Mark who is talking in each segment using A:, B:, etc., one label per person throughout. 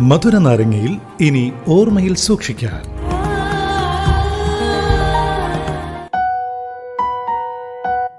A: മധുര നാരങ്ങയിൽ ഇനി ഓർമ്മയിൽ സൂക്ഷിക്കാൻ.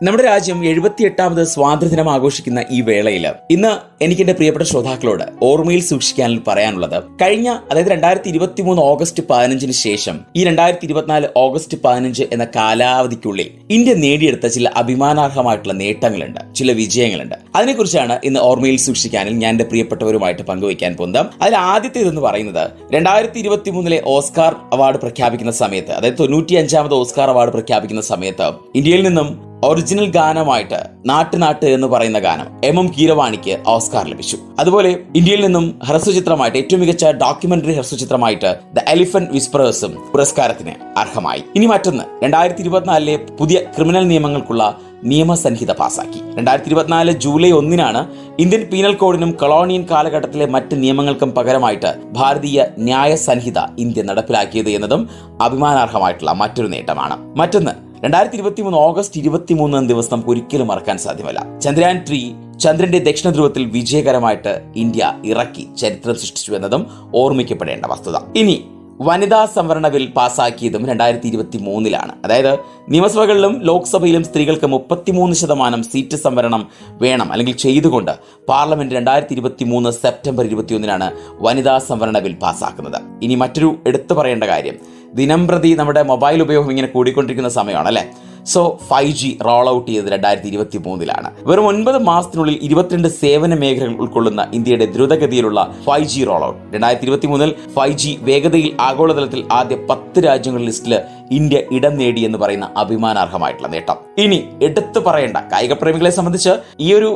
B: നമ്മുടെ രാജ്യം 78ാമത് സ്വാതന്ത്ര്യദിനം ആഘോഷിക്കുന്ന ഈ വേളയിൽ ഇന്ന് എനിക്ക് എന്റെ പ്രിയപ്പെട്ട ശ്രോതാക്കളോട് ഓർമ്മയിൽ സൂക്ഷിക്കാൻ പറയാനുള്ളത്, കഴിഞ്ഞ അതായത് 2023 ഓഗസ്റ്റ് 15 ശേഷം ഈ 2024 ഓഗസ്റ്റ് 15 എന്ന കാലാവധിക്കുള്ളിൽ ഇന്ത്യ നേടിയെടുത്ത ചില അഭിമാനാർഹമായിട്ടുള്ള നേട്ടങ്ങളുണ്ട്, ചില വിജയങ്ങളുണ്ട്. അതിനെക്കുറിച്ചാണ് ഇന്ന് ഓർമ്മയിൽ സൂക്ഷിക്കാനിൽ ഞാൻ എന്റെ പ്രിയപ്പെട്ടവരുമായിട്ട് പങ്കുവയ്ക്കാൻ പോകുന്നത്. അതിൽ ആദ്യത്തേതെന്ന് പറയുന്നത് 2023 ഓസ്കാർ അവാർഡ് പ്രഖ്യാപിക്കുന്ന സമയത്ത്, അതായത് 95ാമത് ഓസ്കാർ അവാർഡ് പ്രഖ്യാപിക്കുന്ന സമയത്ത് ഇന്ത്യയിൽ നിന്നും ഒറിജിനൽ ഗാനമായിട്ട് നാട്ട് എന്ന് പറയുന്ന ഗാനം എം കീരവാണിക്ക് ഓസ്കാർ ലഭിച്ചു. അതുപോലെ ഇന്ത്യയിൽ നിന്നും ഹ്രസ്വചിത്രമായിട്ട് ഏറ്റവും മികച്ച ഡോക്യുമെന്ററി ഹ്രസ്വചിത്രമായിട്ട് ദ എലിഫന്റ് വിസ്പറേഴ്സും പുരസ്കാരത്തിന് അർഹമായി. ഇനി മറ്റൊന്ന്, 2024 പുതിയ ക്രിമിനൽ നിയമങ്ങൾക്കുള്ള നിയമസംഹിത പാസാക്കി. 2024 ജൂലൈ 1 ഇന്ത്യൻ പീനൽ കോഡിനും കൊളോണിയൻ കാലഘട്ടത്തിലെ മറ്റ് നിയമങ്ങൾക്കും പകരമായിട്ട് ഭാരതീയ ന്യായ സംഹിത ഇന്ത്യ നടപ്പിലാക്കിയത് എന്നതും അഭിമാനാർഹമായിട്ടുള്ള മറ്റൊരു നേട്ടമാണ്. മറ്റൊന്ന്, 2023 ഓഗസ്റ്റ് 23 ദിവസം നമുക്ക് ഒരിക്കലും മറക്കാൻ സാധ്യമല്ല. ചന്ദ്രയാൻ 3 ചന്ദ്രന്റെ ദക്ഷിണ ധ്രുവത്തിൽ വിജയകരമായിട്ട് ഇന്ത്യ ഇറക്കി ചരിത്രം സൃഷ്ടിച്ചു എന്നതും ഓർമ്മിക്കപ്പെടേണ്ട വസ്തുത. ഇനി വനിതാ സംവരണ ബിൽ പാസാക്കിയതും 2023 അതായത് നിയമസഭകളിലും ലോക്സഭയിലും സ്ത്രീകൾക്ക് 33% സീറ്റ് സംവരണം വേണം അല്ലെങ്കിൽ ചെയ്തുകൊണ്ട് പാർലമെന്റ് 2023 സെപ്റ്റംബർ 21 വനിതാ സംവരണ ബിൽ പാസാക്കുന്നത്. ഇനി മറ്റൊരു എടുത്തു പറയേണ്ട കാര്യം, ദിനം പ്രതി നമ്മുടെ മൊബൈൽ ഉപയോഗം ഇങ്ങനെ കൂടിക്കൊണ്ടിരിക്കുന്ന സമയമാണ് അല്ലേ. സോ 5G റോൾ ഔട്ട് ചെയ്തത് 2023 വെറും 9 മാസത്തിനുള്ളിൽ 22 സേവന മേഖലകൾ ഉൾക്കൊള്ളുന്ന ഇന്ത്യയുടെ ദ്രുതഗതിയിലുള്ള 5G റോൾ ഔട്ട്. 2023 5G വേഗതയിൽ ആഗോളതലത്തിൽ ആദ്യ 10 രാജ്യങ്ങളുടെ ലിസ്റ്റിൽ ഇന്ത്യ ഇടം നേടി എന്ന് പറയുന്ന അഭിമാനാർഹമായിട്ടുള്ള നേട്ടം. ഇനി എടുത്തു പറയേണ്ട, കായിക പ്രേമികളെ സംബന്ധിച്ച് ഈ ഒരു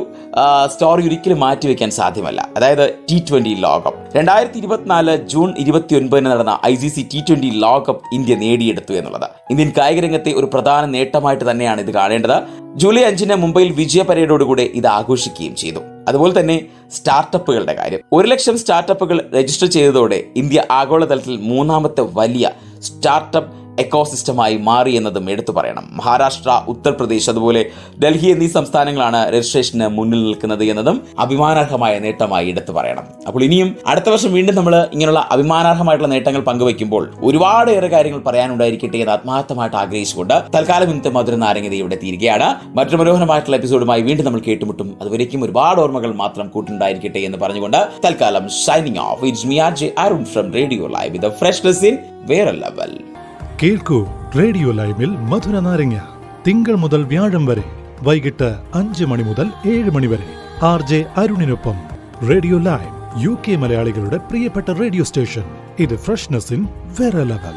B: സ്റ്റോറി ഒരിക്കലും മാറ്റിവെക്കാൻ സാധ്യമല്ല. അതായത് T20 ലോകകപ്പ് 2024 ജൂൺ 29 നടന്ന ICC T20 ലോകകപ്പ് ഇന്ത്യ നേടിയെടുത്തു എന്നുള്ളത് ഇന്ത്യൻ കായിക രംഗത്തെ ഒരു പ്രധാന നേട്ടമായിട്ട് തന്നെയാണ് ഇത് കാണേണ്ടത്. ജൂലൈ 5 മുംബൈയിൽ വിജയ പരേഡോടുകൂടെ ഇത് ആഘോഷിക്കുകയും ചെയ്തു. അതുപോലെ തന്നെ സ്റ്റാർട്ടപ്പുകളുടെ കാര്യം, 1 ലക്ഷം സ്റ്റാർട്ടപ്പുകൾ രജിസ്റ്റർ ചെയ്തതോടെ ഇന്ത്യ ആഗോളതലത്തിൽ 3ാമത്തെ വലിയ സ്റ്റാർട്ടപ്പ് എക്കോസിസ്റ്റമായി മാറി എന്നതും എടുത്തു പറയണം. മഹാരാഷ്ട്ര, ഉത്തർപ്രദേശ്, അതുപോലെ ഡൽഹി എന്നീ സംസ്ഥാനങ്ങളാണ് രജിസ്ട്രേഷന് മുന്നിൽ നിൽക്കുന്നത് എന്നതും അഭിമാനാർഹമായ നേട്ടമായി എടുത്തു പറയണം. അപ്പോൾ ഇനിയും അടുത്ത വർഷം വീണ്ടും നമ്മൾ ഇങ്ങനെയുള്ള അഭിമാനാർഹമായിട്ടുള്ള നേട്ടങ്ങൾ പങ്കുവയ്ക്കുമ്പോൾ ഒരുപാടേറെ കാര്യങ്ങൾ പറയാനുണ്ടായിരിക്കട്ടെ എന്ന് ആത്മാർത്ഥമായിട്ട് ആഗ്രഹിച്ചുകൊണ്ട് തൽക്കാലം ഇന്നത്തെ മധുര നാരങ്ങത ഇവിടെ തീരുകയാണ്. മറ്റൊരു മനോഹരമായിട്ടുള്ള എപ്പിസോഡുമായി വീണ്ടും നമ്മൾ കേട്ടുമുട്ടും. അതുവരേക്കും ഒരുപാട് ഓർമ്മകൾ മാത്രം കൂട്ടുണ്ടായിരിക്കട്ടെ എന്ന് പറഞ്ഞുകൊണ്ട് തൽക്കാലം shining of. It's me RJ Arun from radio live with freshness in വേറെ ലെവൽ.
A: കേൾക്കൂ റേഡിയോ ലൈവിൽ മധുര നാരങ്ങ തിങ്കൾ മുതൽ വ്യാഴം വരെ വൈകിട്ട് 5 മണി മുതൽ 7 മണി വരെ RJ അരുണിനൊപ്പം. റേഡിയോ ലൈവ് UK മലയാളികളുടെ പ്രിയപ്പെട്ട റേഡിയോ സ്റ്റേഷൻ. ഇത് ഫ്രഷ്നെസ് ഇൻ വേറെ ലെവൽ.